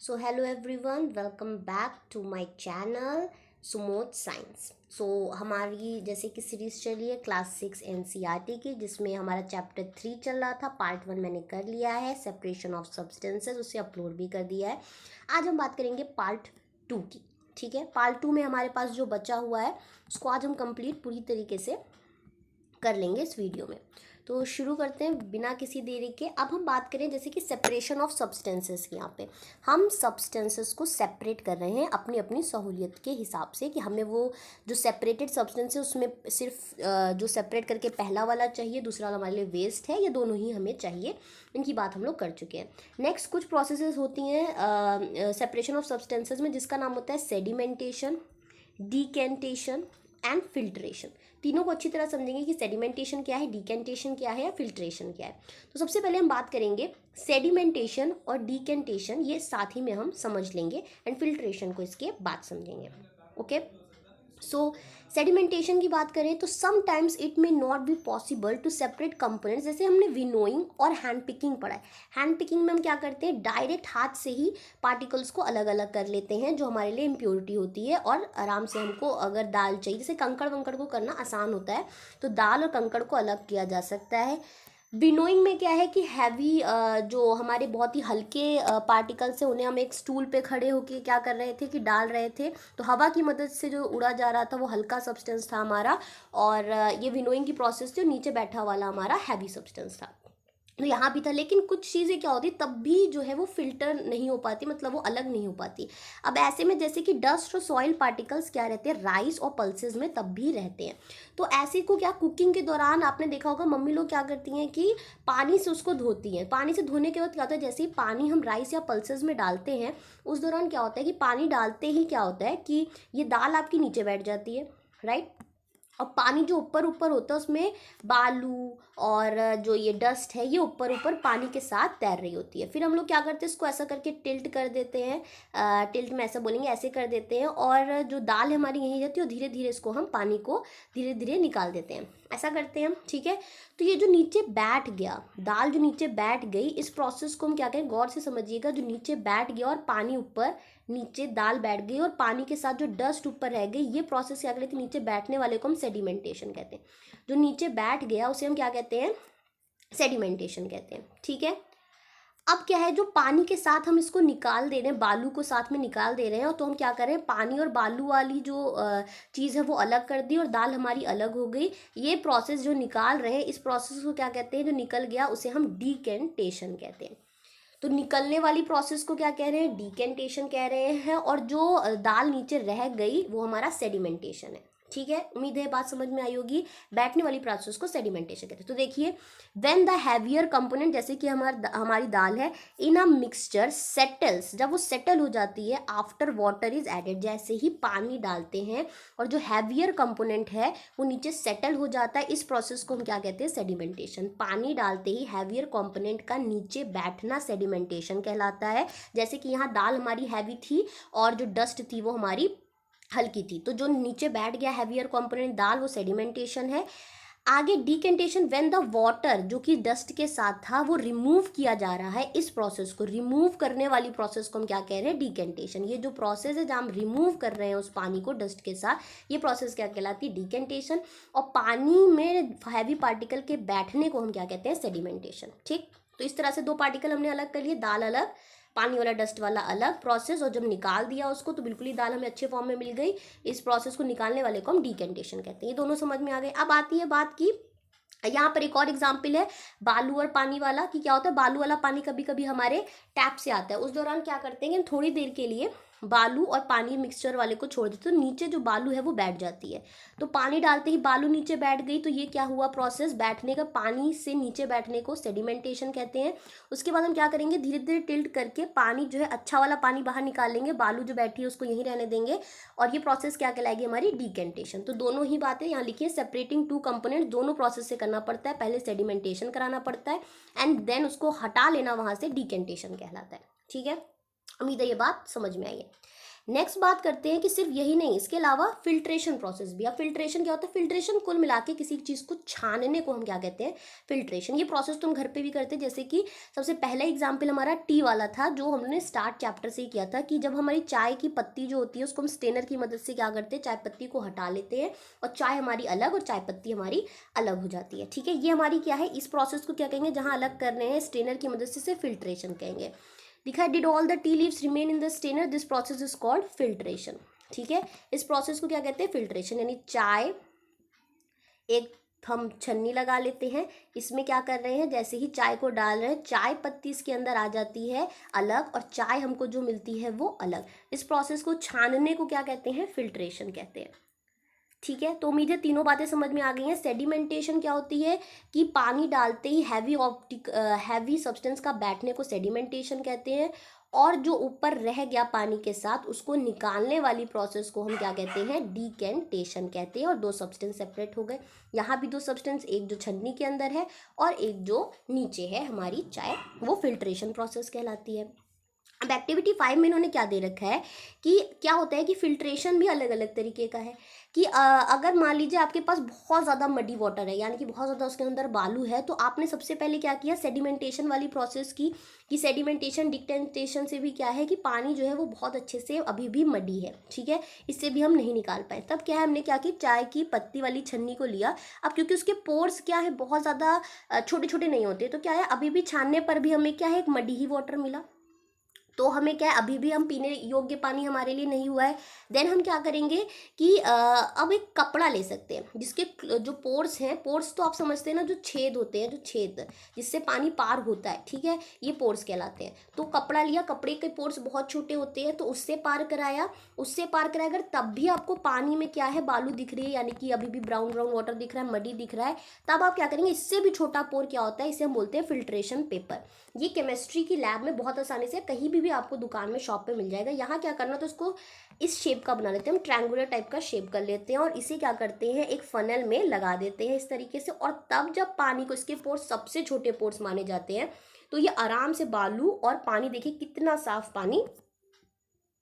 So hello everyone, welcome back to my channel Sumod science. हमारी जैसे कि सीरीज़ चली है क्लास 6 एनसीईआरटी की, जिसमें हमारा चैप्टर 3 चल रहा था। पार्ट 1 मैंने कर लिया है, सेपरेशन ऑफ सब्सटेंसेस, उसे अपलोड भी कर दिया है। आज हम बात करेंगे पार्ट 2 की। ठीक है, पार्ट 2 में हमारे पास जो बचा हुआ है उसको आज हम कंप्लीट पूरी तरीके से कर लेंगे इस वीडियो में। तो शुरू करते हैं बिना किसी देरी के। अब हम बात करें जैसे कि सेपरेशन ऑफ सब्सटेंसेस की। यहाँ पे हम सब्सटेंसेस को सेपरेट कर रहे हैं अपनी अपनी सहूलियत के हिसाब से, कि हमें वो जो सेपरेटेड सब्सटेंस है उसमें सिर्फ जो सेपरेट करके पहला वाला चाहिए, दूसरा वाला हमारे लिए वेस्ट है, या दोनों ही हमें चाहिए। इनकी बात हम लोग कर चुके हैं। नेक्स्ट कुछ प्रोसेसेस होती हैं सेपरेशन ऑफ सब्सटेंसेस में, जिसका नाम होता है सेडिमेंटेशन, डीकेंटेशन एंड फिल्ट्रेशन। तीनों को अच्छी तरह समझेंगे कि सेडिमेंटेशन क्या है, डीकेंटेशन क्या है या फिल्ट्रेशन क्या है। तो सबसे पहले हम बात करेंगे सेडिमेंटेशन और डीकेंटेशन, ये साथ ही में हम समझ लेंगे, एंड फिल्ट्रेशन को इसके बाद समझेंगे। ओके, सो सेडिमेंटेशन की बात करें तो sometimes it may not be possible to separate components. जैसे हमने विनोइंग और हैंड पिकिंग पढ़ा है। हैंड पिकिंग में हम क्या करते हैं, डायरेक्ट हाथ से ही पार्टिकल्स को अलग अलग कर लेते हैं, जो हमारे लिए इम्प्योरिटी होती है, और आराम से हमको अगर दाल चाहिए, जैसे कंकड़ वंकड़ को करना आसान होता है, तो दाल और कंकड़ को अलग किया जा सकता है। विनोइंग में क्या है कि हैवी जो हमारे बहुत ही हल्के पार्टिकल्स हैं, उन्हें हम एक स्टूल पे खड़े होके क्या कर रहे थे कि डाल रहे थे, तो हवा की मदद से जो उड़ा जा रहा था वो हल्का सब्सटेंस था हमारा, और ये विनोइंग की प्रोसेस थी, और नीचे बैठा वाला हमारा हैवी सब्सटेंस था। तो यहाँ भी था, लेकिन कुछ चीज़ें क्या होती तब भी जो है वो फिल्टर नहीं हो पाती, मतलब वो अलग नहीं हो पाती। अब ऐसे में जैसे कि डस्ट और सॉइल पार्टिकल्स क्या रहते हैं, राइस और पल्सेस में तब भी रहते हैं। तो ऐसे को क्या कुकिंग के दौरान आपने देखा होगा, मम्मी लोग क्या करती हैं कि पानी से उसको धोती हैं। पानी से धोने के बाद क्या होता है, जैसे ही पानी हम राइस या पल्सेस में डालते हैं, उस दौरान क्या होता है कि पानी डालते ही क्या होता है कि ये दाल आपकी नीचे बैठ जाती है, राइट। और पानी जो ऊपर ऊपर होता है उसमें बालू और जो ये डस्ट है ये ऊपर ऊपर पानी के साथ तैर रही होती है। फिर हम लोग क्या करते हैं, इसको ऐसा करके टिल्ट कर देते हैं, टिल्ट में ऐसा बोलेंगे, ऐसे कर देते हैं, और जो दाल हमारी यहीं रहती है, धीरे धीरे इसको हम पानी को धीरे धीरे निकाल देते हैं, ऐसा करते हैं हम। ठीक है, तो ये जो नीचे बैठ गया, दाल जो नीचे बैठ गई, इस प्रोसेस को हम क्या करें, गौर से समझिएगा। जो नीचे बैठ गया और पानी ऊपर, नीचे दाल बैठ गई और पानी के साथ जो डस्ट ऊपर रह गई, ये प्रोसेस क्या कहते हैं, नीचे बैठने वाले को हम सेडिमेंटेशन कहते हैं। जो नीचे बैठ गया उसे हम क्या कहते हैं, सेडिमेंटेशन कहते हैं। ठीक है, अब क्या है, जो पानी के साथ हम इसको निकाल दे रहे हैं, बालू को साथ में निकाल दे रहे हैं, तो हम क्या कर रहे हैं, पानी और बालू वाली जो चीज़ है वो अलग कर दी और दाल हमारी अलग हो गई। ये प्रोसेस जो निकाल रहे हैं, इस प्रोसेस को क्या कहते हैं, जो निकल गया उसे हम डीकेंटेशन कहते हैं। तो निकलने वाली प्रोसेस को क्या कह रहे हैं, डीकेंटेशन कह रहे हैं, और जो दाल नीचे रह गई वो हमारा सेडिमेंटेशन है। ठीक है, उम्मीद है बात समझ में आई होगी। बैठने वाली प्रोसेस को सेडिमेंटेशन कहते हैं। तो देखिए, व्हेन द हैवियर कंपोनेंट, जैसे कि हमारी दाल है, इन अ मिक्सचर सेटल्स, जब वो सेटल हो जाती है, आफ्टर वाटर इज एडेड, जैसे ही पानी डालते हैं और जो हैवियर कंपोनेंट है वो नीचे सेटल हो जाता है, इस प्रोसेस को हम क्या कहते हैं, सेडिमेंटेशन। पानी डालते ही हैवियर कंपोनेंट का नीचे बैठना सेडिमेंटेशन कहलाता है। जैसे कि यहाँ दाल हमारी हैवी थी और जो डस्ट थी वो हमारी हल्की थी, तो जो नीचे बैठ गया हैवियर कंपोनेंट दाल, वो सेडिमेंटेशन है। आगे डीकेंटेशन, व्हेन द वाटर जो कि डस्ट के साथ था वो रिमूव किया जा रहा है, इस प्रोसेस को, रिमूव करने वाली प्रोसेस को हम क्या कह रहे हैं, डीकेंटेशन। ये जो प्रोसेस है जहाँ हम रिमूव कर रहे हैं उस पानी को डस्ट के साथ, ये प्रोसेस क्या कहलाती है, डीकेंटेशन। और पानी में हैवी पार्टिकल के बैठने को हम क्या कहते हैं, सेडिमेंटेशन। ठीक, तो इस तरह से दो पार्टिकल हमने अलग कर लिए, दाल अलग, पानी वाला डस्ट वाला अलग प्रोसेस, और जब निकाल दिया उसको तो बिल्कुल ही दाल हमें अच्छे फॉर्म में मिल गई। इस प्रोसेस को निकालने वाले को हम डीकेंटेशन कहते हैं। ये दोनों समझ में आ गए। अब आती है बात की, यहाँ पर एक और एग्जाम्पल है बालू और पानी वाला, कि क्या होता है, बालू वाला पानी कभी कभी हमारे टैप से आता है, उस दौरान क्या करते हैं कि थोड़ी देर के लिए बालू और पानी मिक्सचर वाले को छोड़ देते, तो नीचे जो बालू है वो बैठ जाती है। तो पानी डालते ही बालू नीचे बैठ गई, तो ये क्या हुआ प्रोसेस, बैठने का, पानी से नीचे बैठने को सेडिमेंटेशन कहते हैं। उसके बाद हम क्या करेंगे, धीरे धीरे टिल्ट करके पानी जो है, अच्छा वाला पानी बाहर निकाल लेंगे, बालू जो बैठी है उसको यहीं रहने देंगे, और ये प्रोसेस क्या कहलाएगी, हमारी डीकेंटेशन। तो दोनों ही बातें यहाँ लिखिए, सेपरेटिंग टू कंपोनेंट, दोनों प्रोसेस से करना पड़ता है, पहले सेडिमेंटेशन कराना पड़ता है, एंड देन उसको हटा लेना वहां से, डीकेंटेशन कहलाता है। ठीक है, उम्मीद है ये बात समझ में आई है। नेक्स्ट बात करते हैं कि सिर्फ यही नहीं, इसके अलावा फिल्ट्रेशन प्रोसेस भी। अब फिल्ट्रेशन क्या होता है? फिल्ट्रेशन कुल मिला के किसी चीज़ को छानने को हम क्या कहते हैं? फिल्ट्रेशन। ये प्रोसेस तुम घर पे भी करते हैं, जैसे कि सबसे पहला एग्जाम्पल हमारा टी वाला था, जो हमने स्टार्ट चैप्टर से ही किया था, कि जब हमारी चाय की पत्ती जो होती है उसको हम स्टेनर की मदद से क्या करते हैं? चाय पत्ती को हटा लेते हैं और चाय हमारी अलग और चाय पत्ती हमारी अलग हो जाती है। ठीक है, ये हमारी क्या है? इस प्रोसेस को क्या कहेंगे? जहाँ अलग कर रहे हैं स्टेनर की मदद से फिल्ट्रेशन कहेंगे। दिखा है, did all the tea leaves remain in the strainer, this process is called filtration. ठीक है, इस प्रोसेस को क्या कहते हैं? फिल्ट्रेशन। यानी चाय, एक हम छन्नी लगा लेते हैं, इसमें क्या कर रहे हैं? जैसे ही चाय को डाल रहे हैं, चाय पत्ती इसके अंदर आ जाती है अलग और चाय हमको जो मिलती है वो अलग। इस प्रोसेस को छानने को क्या कहते हैं? फिल्ट्रेशन कहते हैं। ठीक है, तो उम्मीद है तीनों बातें समझ में आ गई हैं। सेडिमेंटेशन क्या होती है? कि पानी डालते ही हैवी सब्सटेंस का बैठने को सेडिमेंटेशन कहते हैं, और जो ऊपर रह गया पानी के साथ उसको निकालने वाली प्रोसेस को हम क्या कहते हैं? डिकेंटेशन कहते हैं। और दो सब्सटेंस सेपरेट हो गए, यहाँ भी दो सब्सटेंस, एक जो छन्नी के अंदर है और एक जो नीचे है हमारी चाय, वो फिल्ट्रेशन प्रोसेस कहलाती है। अब एक्टिविटी 5 में इन्होंने क्या दे रखा है कि क्या होता है कि फिल्ट्रेशन भी अलग अलग तरीके का है। कि अगर मान लीजिए आपके पास बहुत ज़्यादा मडी वाटर है, यानी कि बहुत ज़्यादा उसके अंदर बालू है, तो आपने सबसे पहले क्या किया? सेडिमेंटेशन वाली प्रोसेस की। कि सेडिमेंटेशन डिकेंटेशन से भी क्या है कि पानी जो है वो बहुत अच्छे से अभी भी मडी है, ठीक है, इससे भी हम नहीं निकाल पाए। तब क्या है, हमने क्या की? चाय की पत्ती वाली छन्नी को लिया। अब क्योंकि उसके पोर्स क्या है, बहुत ज़्यादा छोटे छोटे नहीं होते, तो क्या है, अभी भी छानने पर भी हमें क्या है? एक मडी ही वाटर मिला। तो हमें क्या है, अभी भी हम पीने योग्य पानी हमारे लिए नहीं हुआ है। देन हम क्या करेंगे कि अब एक कपड़ा ले सकते हैं जिसके जो पोर्स हैं, पोर्स तो आप समझते हैं ना, जो छेद होते हैं, जो छेद जिससे पानी पार होता है, ठीक है, ये पोर्स कहलाते हैं। तो कपड़ा लिया, कपड़े के पोर्स बहुत छोटे होते हैं, तो उससे पार कराया। उससे पार कराया, अगर तब भी आपको पानी में क्या है? बालू दिख रही है, यानी कि अभी भी ब्राउन ब्राउन वाटर दिख रहा है, मडी दिख रहा है, तब आप क्या करेंगे? इससे भी छोटा पोर क्या होता है? इसे हम बोलते हैं फिल्ट्रेशन पेपर। ये केमिस्ट्री की लैब में बहुत आसानी से कहीं भी आपको दुकान में शॉप पे मिल जाएगा। यहाँ क्या करना, तो इसको इस शेप का बना लेते हैं हम, ट्रायंगुलर टाइप का शेप कर लेते हैं, और इसे क्या करते हैं? एक फनल में लगा देते हैं इस तरीके से। और तब जब पानी को, इसके पोर्स सबसे छोटे पोर्स माने जाते हैं, तो ये आराम से बालू और पानी, देखिए कितना साफ पानी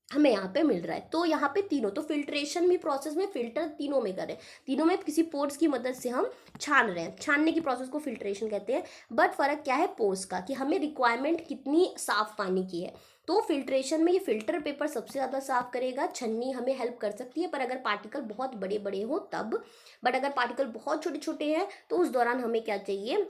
हमें यहाँ पे मिल रहा है। तो यहाँ पे तीनों, तो फिल्ट्रेशन भी प्रोसेस में फिल्टर तीनों में कर रहे हैं, तीनों में किसी पोर्स की मदद से हम छान रहे हैं। छानने की प्रोसेस को फिल्ट्रेशन कहते हैं। बट फर्क क्या है पोर्स का, कि हमें रिक्वायरमेंट कितनी साफ पानी की है। तो फिल्ट्रेशन में ये फिल्टर पेपर सबसे ज़्यादा साफ करेगा, छन्नी हमें हेल्प कर सकती है, पर अगर पार्टिकल बहुत बड़े बड़े हो तब। बट अगर पार्टिकल बहुत छोटे छोटे हैं तो उस दौरान हमें क्या चाहिए?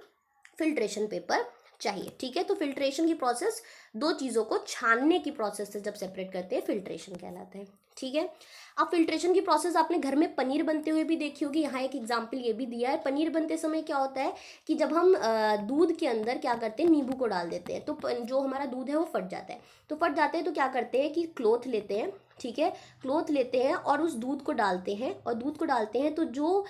फिल्ट्रेशन पेपर चाहिए। ठीक है, तो फिल्ट्रेशन की प्रोसेस दो चीज़ों को छानने की प्रोसेस से जब सेपरेट करते हैं, फिल्ट्रेशन कहलाता है। ठीक है, अब फिल्ट्रेशन की प्रोसेस आपने घर में पनीर बनते हुए भी देखी होगी। यहाँ एक एग्जाम्पल ये भी दिया है। पनीर बनते समय क्या होता है कि जब हम दूध के अंदर क्या करते हैं? नींबू को डाल देते हैं, तो जो हमारा दूध है वो फट जाता है। तो फट जाते हैं तो क्या करते हैं कि क्लॉथ लेते हैं, ठीक है, क्लॉथ लेते हैं और उस दूध को डालते हैं, और दूध को डालते हैं तो जो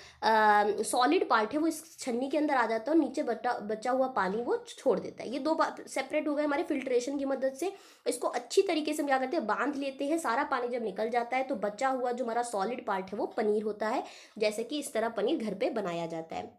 सॉलिड पार्ट है वो इस छन्नी के अंदर आ जाता है, और नीचे बचा हुआ पानी वो छोड़ देता है। ये दो सेपरेट हो गए हमारे फिल्ट्रेशन की मदद से। इसको अच्छी तरीके से हम क्या करते हैं? बांध लेते हैं। सारा पानी जब निकल जाता है तो बचा हुआ जो हमारा सॉलिड पार्ट है वो पनीर होता है। जैसे कि इस तरह पनीर घर पे बनाया जाता है।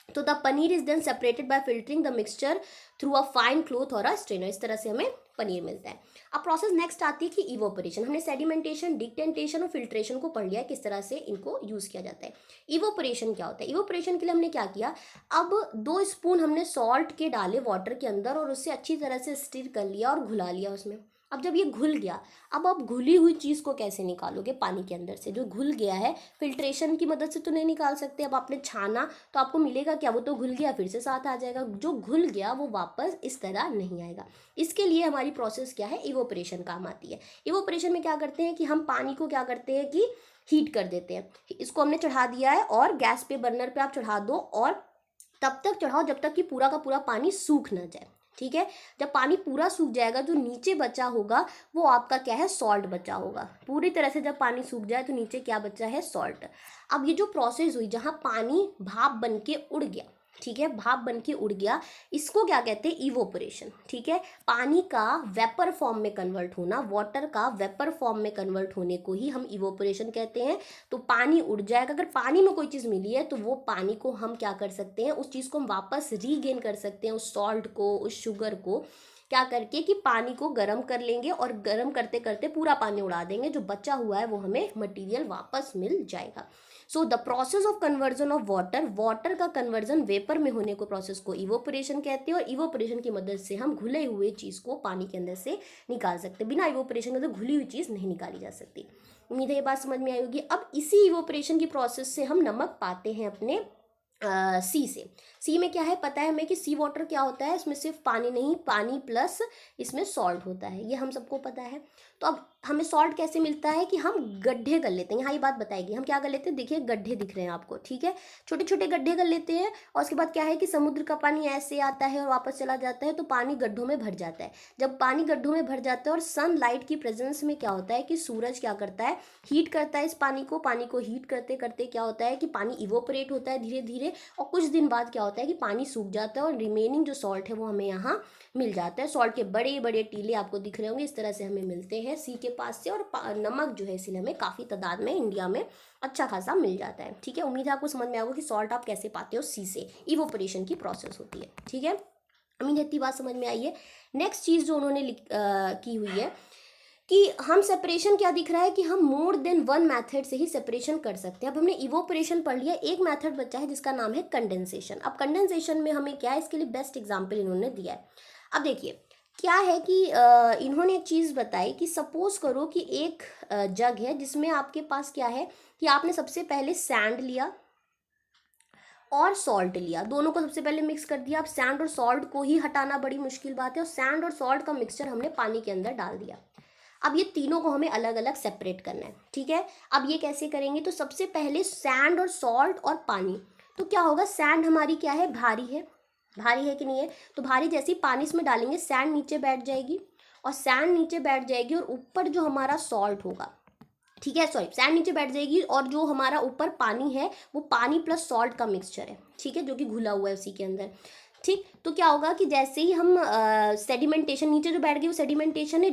तो the paneer is then separated by filtering the mixture through a fine cloth और अ स्ट्रेनर। इस तरह से हमें पनीर मिलता है। अब प्रोसेस नेक्स्ट आती है कि इवोपरेशन। हमने सेडिमेंटेशन, डिकेंटेशन और फिल्ट्रेशन को पढ़ लिया है, किस तरह से इनको यूज किया जाता है। इवोपरेशन क्या होता है? इवोपरेशन के लिए हमने क्या किया? अब 2 स्पून हमने सॉल्ट के डाले वाटर के अंदर, और उससे अच्छी तरह से स्टिर कर लिया और घुला लिया उसमें। अब जब ये घुल गया, अब आप घुली हुई चीज़ को कैसे निकालोगे पानी के अंदर से? जो घुल गया है, फिल्ट्रेशन की मदद से तो नहीं निकाल सकते। अब आपने छाना तो आपको मिलेगा क्या? वो तो घुल गया, फिर से साथ आ जाएगा। जो घुल गया वो वापस इस तरह नहीं आएगा। इसके लिए हमारी प्रोसेस क्या है? इवोपरेशन काम आती है। इवोपरेशन में क्या करते हैं कि हम पानी को क्या करते हैं कि हीट कर देते हैं। इसको हमने चढ़ा दिया है, और गैस पे, बर्नर पे आप चढ़ा दो, और तब तक चढ़ाओ जब तक कि पूरा का पूरा पानी सूख ना जाए। ठीक है, जब पानी पूरा सूख जाएगा, जो नीचे बचा होगा वो आपका क्या है? सॉल्ट बचा होगा। पूरी तरह से जब पानी सूख जाए तो नीचे क्या बचा है? सॉल्ट। अब ये जो प्रोसेस हुई, जहाँ पानी भाप बन के उड़ गया, ठीक है, भाप बन के उड़ गया, इसको क्या कहते हैं? इवोपरेशन। ठीक है, पानी का वेपर फॉर्म में कन्वर्ट होना, वाटर का वेपर फॉर्म में कन्वर्ट होने को ही हम इवोपरेशन कहते हैं। तो पानी उड़ जाएगा। अगर पानी में कोई चीज़ मिली है तो वो पानी को हम क्या कर सकते हैं? उस चीज़ को हम वापस रीगेन कर सकते हैं, उस सॉल्ट को, उस शुगर को, क्या करके कि पानी को गर्म कर लेंगे और गर्म करते करते पूरा पानी उड़ा देंगे, जो बचा हुआ है वो हमें मटेरियल वापस मिल जाएगा। So the process of conversion of water का कन्वर्जन वेपर में होने को प्रोसेस को इवोपरेशन कहते हैं, और इवोपरेशन की मदद से हम घुले हुए चीज़ को पानी के अंदर से निकाल सकते हैं। बिना इवोपरेशन के तो घुली हुई चीज़ नहीं निकाली जा सकती। उम्मीद है ये बात समझ में आई होगी। अब इसी इवोपरेशन की प्रोसेस से हम नमक पाते हैं अपने सी से। सी में क्या है पता है हमें कि सी वाटर क्या होता है, इसमें सिर्फ पानी नहीं, पानी प्लस इसमें सॉल्ट होता है, ये हम सबको पता है। तो अब हमें सॉल्ट कैसे मिलता है कि हम गड्ढे कर लेते हैं, यहाँ ये बात बताएगी। हम क्या कर लेते हैं, देखिए गड्ढे दिख रहे हैं आपको, ठीक है, छोटे छोटे गड्ढे कर लेते हैं, और उसके बाद क्या है कि समुद्र का पानी ऐसे आता है और वापस चला जाता है, तो पानी गड्ढों में भर जाता है। जब पानी गड्ढों में भर जाता है और सनलाइट की प्रेजेंस में क्या होता है कि सूरज क्या करता है, हीट करता है इस पानी को हीट करते करते क्या होता है कि पानी इवोपरेट होता है धीरे धीरे, और कुछ दिन बाद क्या होता है कि पानी सूख जाता है और रिमेनिंग जो सॉल्ट है वो हमें यहाँ मिल जाता है। सॉल्ट के बड़े बड़े टीले आपको दिख रहे होंगे, इस तरह से हमें मिलते हैं सी के पास से, और नमक जो है इसलिए हमें काफ़ी तादाद में इंडिया में अच्छा खासा मिल जाता है। ठीक है, उम्मीद है आपको समझ में आएगा कि सॉल्ट आप कैसे पाते हो, सी से इवोपरेशन की प्रोसेस होती है। ठीक है, उम्मीद है इतनी बात समझ में आई है। नेक्स्ट चीज़ जो उन्होंने की हुई है कि हम सेपरेशन क्या दिख रहा है कि हम मोर देन वन मेथड से ही सेपरेशन कर सकते हैं। अब हमने इवोपरेशन पढ़ लिया, एक मेथड बचा है जिसका नाम है कंडेंसेशन। अब कंडेंसेशन में हमें क्या है, इसके लिए बेस्ट एग्जांपल इन्होंने दिया है। अब देखिए क्या है कि इन्होंने एक चीज़ बताई कि सपोज करो कि एक जग है जिसमें आपके पास क्या है कि आपने सबसे पहले सैंड लिया और सॉल्ट लिया, दोनों को सबसे पहले मिक्स कर दिया। अब सैंड और सॉल्ट को ही हटाना बड़ी मुश्किल बात है, और सैंड और सॉल्ट का मिक्सचर हमने पानी के अंदर डाल दिया। अब ये तीनों को हमें अलग अलग सेपरेट करना है। ठीक है, अब ये कैसे करेंगे, तो सबसे पहले सैंड और सॉल्ट और पानी, तो क्या होगा, सैंड हमारी क्या है, भारी है कि नहीं है, तो भारी जैसे ही पानी इसमें डालेंगे सैंड नीचे बैठ जाएगी, और सैंड नीचे बैठ जाएगी और ऊपर जो हमारा सॉल्ट होगा, ठीक है, सॉरी, सैंड नीचे बैठ जाएगी, और जो हमारा ऊपर पानी है वो पानी प्लस सॉल्ट का मिक्सचर है, ठीक है, जो कि घुला हुआ है उसी के अंदर। ठीक, तो क्या होगा कि जैसे ही हम सेडिमेंटेशन, नीचे जो बैठ गई वो सेडिमेंटेशन है,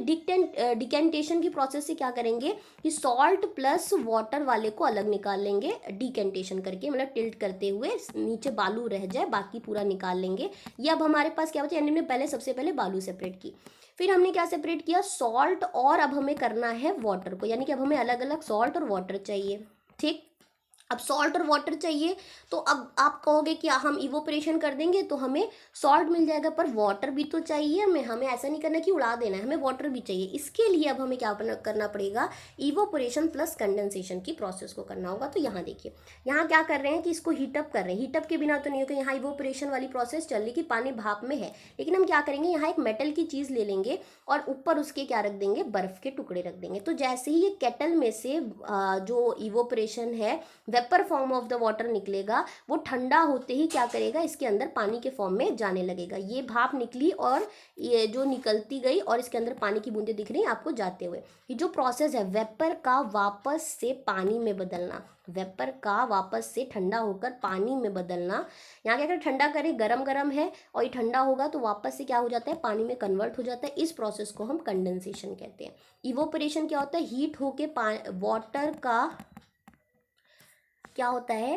डिकेंटेशन की प्रोसेस से क्या करेंगे कि सॉल्ट प्लस वाटर वाले को अलग निकाल लेंगे, डिकेंटेशन करके, मतलब टिल्ट करते हुए नीचे बालू रह जाए, बाकी पूरा निकाल लेंगे। ये अब हमारे पास क्या बचा, यानी हमने पहले सबसे पहले बालू सेपरेट की, फिर हमने क्या सेपरेट किया, सॉल्ट, और अब हमें करना है वाटर को, यानी कि अब हमें अलग अलग सॉल्ट और वाटर चाहिए। ठीक, अब सॉल्ट और वाटर चाहिए, तो अब आप कहोगे कि हम इवोपरेशन कर देंगे तो हमें सॉल्ट मिल जाएगा, पर वाटर भी तो चाहिए हमें ऐसा नहीं करना कि उड़ा देना है, हमें वाटर भी चाहिए। इसके लिए अब हमें क्या करना पड़ेगा, इवोपरेशन प्लस कंडेंसेशन की प्रोसेस को करना होगा। तो यहाँ देखिए, यहाँ क्या कर रहे हैं कि इसको हीटअप कर रहे हैं, हीटअप के बिना तो नहीं होगा, यहाँ इवोपरेशन वाली प्रोसेस चल रही कि पानी भाप में है, लेकिन हम क्या करेंगे, यहाँ एक मेटल की चीज़ ले लेंगे और ऊपर उसके क्या रख देंगे, बर्फ़ के टुकड़े रख देंगे। तो जैसे ही ये केटल में से जो इवोपरेशन है, vapour form of the water निकलेगा, वो ठंडा होते ही क्या करेगा, इसके अंदर पानी के फॉर्म में जाने लगेगा। ये भाप निकली और ये जो निकलती गई और इसके अंदर पानी की बूंदें दिख रही हैं आपको जाते हुए। ये जो प्रोसेस है वेपर का वापस से पानी में बदलना, वेपर का वापस से ठंडा होकर पानी में बदलना, यहाँ क्या कर ठंडा करें, गरम गरम है और ये ठंडा होगा तो वापस से क्या हो जाता है, पानी में कन्वर्ट हो जाता है। इस प्रोसेस को हम कंडेंसेशन कहते हैं। इवोपरेशन क्या होता है, हीट होके वाटर का क्या होता है,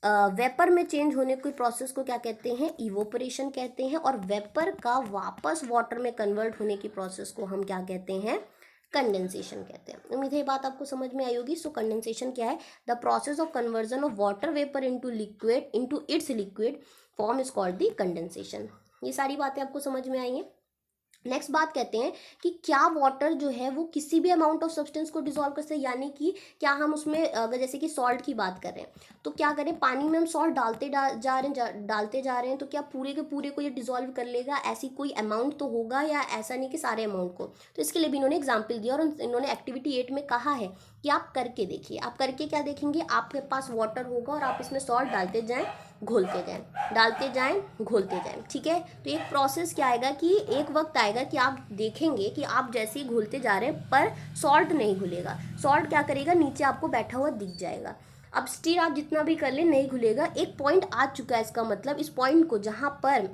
वेपर में चेंज होने की प्रोसेस को क्या कहते हैं, इवोपरेशन कहते हैं, और वेपर का वापस वाटर में कन्वर्ट होने की प्रोसेस को हम क्या कहते हैं, कंडेंसेशन कहते हैं। उम्मीद है ये बात आपको समझ में आई होगी। सो कंडेंसेशन क्या है, the process of conversion of water vapour into its liquid form is called the condensation. ये सारी बातें आपको समझ में आई हैं। नेक्स्ट बात कहते हैं कि क्या वाटर जो है वो किसी भी अमाउंट ऑफ सब्सटेंस को डिसॉल्व कर सकते हैं, यानी कि क्या हम उसमें अगर जैसे कि सॉल्ट की बात कर रहे हैं तो क्या करें, पानी में हम सॉल्ट डालते जा रहे हैं तो क्या पूरे के पूरे को ये डिसॉल्व कर लेगा, ऐसी कोई अमाउंट तो होगा, या ऐसा नहीं कि सारे अमाउंट को। तो इसके लिए भी इन्होंने एग्जाम्पल दिया, और इन्होंने एक्टिविटी 8 में कहा है कि आप करके देखिए। आप करके क्या देखेंगे, आपके पास वाटर होगा और आप इसमें सॉल्ट डालते जाएँ, घोलते जाएं, डालते जाएं, घोलते जाएं। ठीक है, तो एक प्रोसेस क्या आएगा कि एक वक्त आएगा कि आप देखेंगे कि आप जैसे ही घोलते जा रहे हैं पर सॉल्ट नहीं घुलेगा, सॉल्ट क्या करेगा, नीचे आपको बैठा हुआ दिख जाएगा। अब स्टिल आप जितना भी कर ले नहीं घुलेगा। एक पॉइंट आ चुका है, इसका मतलब इस पॉइंट को जहाँ पर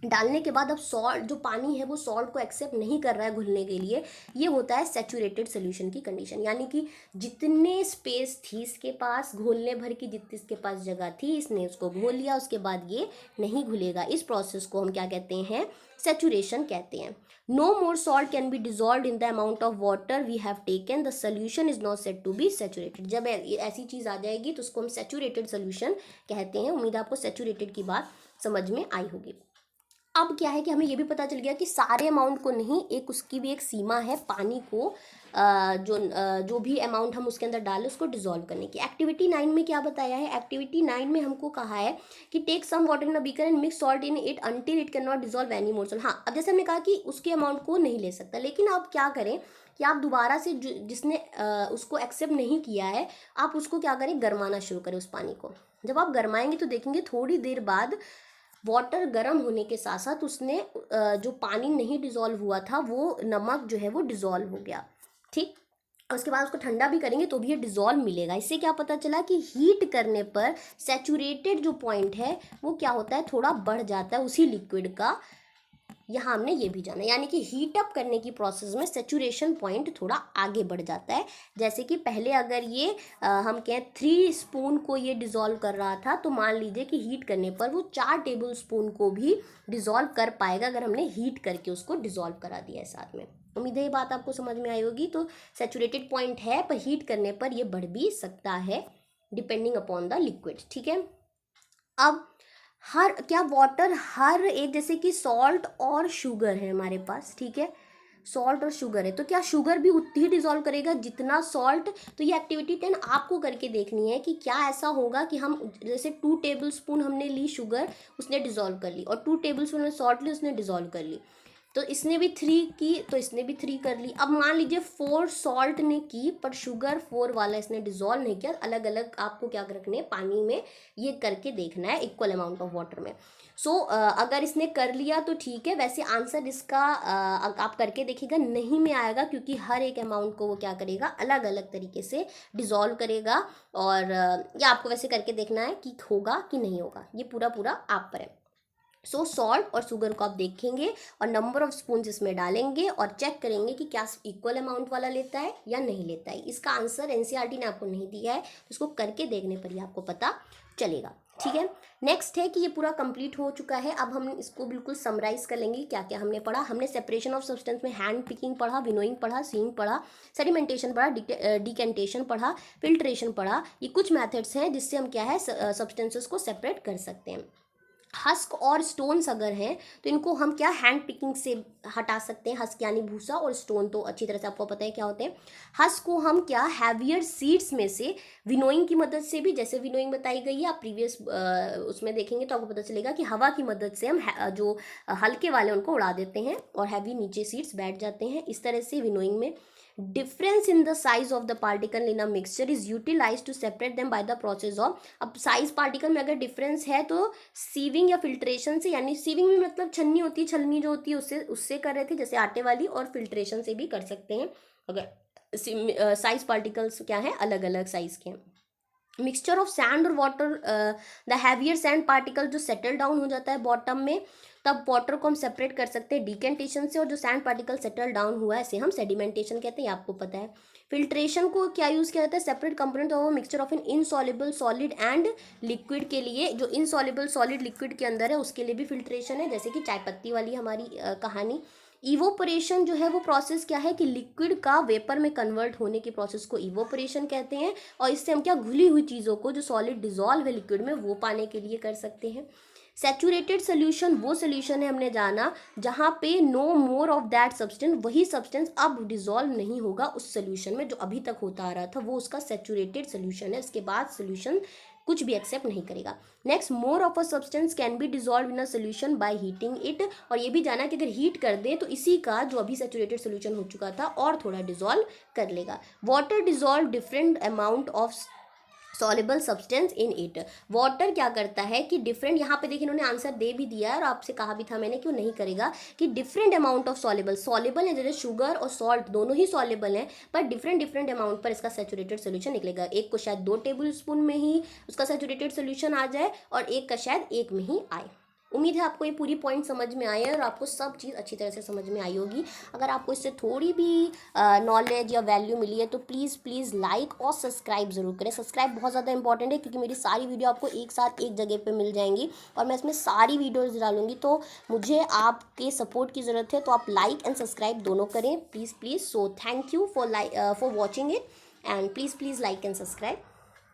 डालने के बाद अब सॉल्ट जो पानी है वो सॉल्ट को एक्सेप्ट नहीं कर रहा है घुलने के लिए, ये होता है सैचुरेटेड सोल्यूशन की कंडीशन, यानी कि जितने स्पेस थी इसके पास घोलने भर की, जितनी इसके पास जगह थी इसने उसको घोल लिया, उसके बाद ये नहीं घुलेगा। इस प्रोसेस को हम क्या कहते हैं, सैचुरेशन कहते हैं। No more salt can be dissolved in the amount of water we have taken. The solution is not said to be saturated. जब ऐसी चीज़ आ जाएगी तो उसको हम सैचुरेटेड सोल्यूशन कहते हैं। उम्मीद है आपको सैचुरेटेड की बात समझ में आई होगी। अब क्या है कि हमें ये भी पता चल गया कि सारे अमाउंट को नहीं, एक उसकी भी एक सीमा है पानी को जो भी अमाउंट हम उसके अंदर डालें उसको डिजोल्व करने की। एक्टिविटी 9 में क्या बताया है? एक्टिविटी 9 में हमको कहा है कि take some water in a beaker and mix salt in it until it can not dissolve any more salt. हाँ, अब जैसे हमने कहा कि उसके अमाउंट को नहीं ले सकता, लेकिन आप क्या करें कि आप दोबारा से जिसने उसको एक्सेप्ट नहीं किया है, आप उसको क्या करें, गरमाना शुरू करें उस पानी को। जब आप गरमाएंगे तो देखेंगे थोड़ी देर बाद वाटर गर्म होने के साथ साथ उसने जो पानी नहीं डिजोल्व हुआ था वो नमक जो है वो डिजोल्व हो गया। ठीक, उसके बाद उसको ठंडा भी करेंगे तो भी ये डिजोल्व मिलेगा। इससे क्या पता चला कि हीट करने पर सैचुरेटेड जो पॉइंट है वो क्या होता है, थोड़ा बढ़ जाता है उसी लिक्विड का। यहाँ हमने ये भी जाना, यानी कि हीट अप करने की प्रोसेस में सेचुरेशन पॉइंट थोड़ा आगे बढ़ जाता है। जैसे कि पहले अगर ये हम कहें 3 स्पून को ये डिज़ोल्व कर रहा था, तो मान लीजिए कि हीट करने पर वो 4 टेबल स्पून को भी डिज़ोल्व कर पाएगा अगर हमने हीट करके उसको डिज़ोल्व करा दिया है साथ में। उम्मीद है ये बात आपको समझ में आई होगी। तो सेचुरेटेड पॉइंट है पर हीट करने पर ये बढ़ भी सकता है डिपेंडिंग अपॉन द लिक्विड। ठीक है, अब वाटर हर एक, जैसे कि सॉल्ट और शुगर है हमारे पास, ठीक है, सॉल्ट और शुगर है, तो क्या शुगर भी उतनी ही डिजोल्व करेगा जितना सॉल्ट? तो ये एक्टिविटी 10 आपको करके देखनी है कि क्या ऐसा होगा कि हम जैसे 2 टेबल स्पून हमने ली शुगर, उसने डिजोल्व कर ली, और 2 टेबल स्पून सॉल्ट ली, उसने डिजोल्व कर ली, तो इसने भी 3 की तो इसने भी 3 कर ली। अब मान लीजिए 4 सॉल्ट ने की पर शुगर 4 वाला इसने डिजोल्व नहीं किया। अलग अलग आपको क्या रखने, पानी में ये करके देखना है इक्वल अमाउंट ऑफ वाटर में। अगर इसने कर लिया तो ठीक है, वैसे आंसर इसका आप करके देखिएगा नहीं में आएगा, क्योंकि हर एक अमाउंट को वो क्या करेगा, अलग अलग तरीके से डिजोल्व करेगा। और ये आपको वैसे करके देखना है कि होगा कि नहीं होगा, ये पूरा पूरा आप पर है। सॉल्ट और शुगर को आप देखेंगे और नंबर ऑफ स्पून इसमें डालेंगे और चेक करेंगे कि क्या इक्वल अमाउंट वाला लेता है या नहीं लेता है। इसका आंसर एनसीईआरटी ने आपको नहीं दिया है, तो इसको करके देखने पर ही आपको पता चलेगा। ठीक है, नेक्स्ट है कि ये पूरा कंप्लीट हो चुका है। अब हम इसको बिल्कुल समराइज कर लेंगे क्या क्या हमने पढ़ा। हमने सेपरेशन ऑफ सब्सटेंस में हैंड पिकिंग पढ़ा, विनोइंग पढ़ा, सीइंग पढ़ा, सेडिमेंटेशन पढ़ा, डिकेंटेशन पढ़ा, फिल्ट्रेशन पढ़ा। ये कुछ मेथड्स हैं जिससे हम क्या है सब्सटेंसेस को सेपरेट कर सकते हैं। हस्क और स्टोन्स अगर हैं तो इनको हम क्या हैंड पिकिंग से हटा सकते हैं। हस्क यानी भूसा और स्टोन तो अच्छी तरह से आपको पता है क्या होते हैं। हस्क को हम क्या हैवियर सीड्स में से विनोइंग की मदद से भी, जैसे विनोइंग बताई गई है आप प्रीवियस उसमें देखेंगे तो आपको पता चलेगा कि हवा की मदद से हम जो हल्के वाले उनको उड़ा देते हैं और हैवी नीचे सीड्स बैठ जाते हैं। इस तरह से विनोइंग में difference in the size of the particle in a mixture is utilise to separate them by the process of. अब साइज पार्टिकल में अगर डिफरेंस है तो सीविंग या फिल्ट्रेशन से, यानी सीविंग में मतलब छन्नी होती है, छलनी जो होती है उससे कर रहे थे जैसे आटे वाली, और फिल्ट्रेशन से भी कर सकते हैं अगर साइज पार्टिकल्स क्या है अलग अलग साइज के हैं। मिक्सचर ऑफ सैंड और water, the heavier sand particle जो सेटल डाउन हो जाता है बॉटम में, तब वाटर को हम सेपरेट कर सकते हैं डिकेंटेशन से, और जो सैंड पार्टिकल सेटल डाउन हुआ है इसे हम सेडिमेंटेशन कहते हैं, आपको पता है। फिल्ट्रेशन को क्या यूज़ किया जाता है, separate component of mixture of an insoluble solid and liquid के लिए। जो इनसॉल्युबल सॉलिड लिक्विड के अंदर है उसके लिए भी फिल्ट्रेशन है, जैसे कि चाय पत्ती वाली हमारी कहानी। इवोपरेशन जो है वो प्रोसेस क्या है कि लिक्विड का वेपर में कन्वर्ट होने की प्रोसेस को इवोपरेशन कहते हैं, और इससे हम क्या घुली हुई चीज़ों को जो सॉलिड डिजोल्व है लिक्विड में वो पाने के लिए कर सकते हैं। सैचुरेटेड सोल्यूशन वो सोल्यूशन है हमने जाना जहाँ पे no more of that substance, वही सब्सटेंस अब डिजोल्व नहीं होगा उस सोल्यूशन में जो अभी तक होता आ रहा था, वो उसका सैचुरेटेड सोल्यूशन है। इसके बाद सोल्यूशन कुछ भी एक्सेप्ट नहीं करेगा। Next, more of a substance can be dissolve in a solution by heating it, और ये भी जाना कि अगर हीट कर दे तो इसी का जो अभी सैचुरेटेड सोल्यूशन हो चुका था और थोड़ा डिजोल्व कर लेगा। Water dissolve different amount of soluble substance in it. Water क्या करता है कि डिफरेंट, यहाँ पे देखिए इन्होंने आंसर दे भी दिया है और आपसे कहा भी था मैंने क्यों नहीं करेगा, कि डिफरेंट अमाउंट ऑफ सॉल्युबल है, जैसे शुगर और सॉल्ट दोनों ही सॉल्युबल हैं पर डिफरेंट अमाउंट पर इसका सैचुरेटेड सोल्यूशन निकलेगा। एक को शायद 2 टेबल स्पून में ही उसका सैचुरेटेड सोल्यूशन आ जाए और एक का शायद 1 में ही आए। उम्मीद है आपको ये पूरी पॉइंट समझ में आए हैं और आपको सब चीज़ अच्छी तरह से समझ में आई होगी। अगर आपको इससे थोड़ी भी नॉलेज या वैल्यू मिली है तो प्लीज़ प्लीज़ लाइक और सब्सक्राइब ज़रूर करें। सब्सक्राइब बहुत ज़्यादा इंपॉर्टेंट है क्योंकि मेरी सारी वीडियो आपको एक साथ एक जगह पे मिल जाएंगी और मैं इसमें सारी वीडियोज़ डालूंगी, तो मुझे आपके सपोर्ट की ज़रूरत है। तो आप लाइक एंड सब्सक्राइब दोनों करें please please. So thank you for watching it and please please like and subscribe.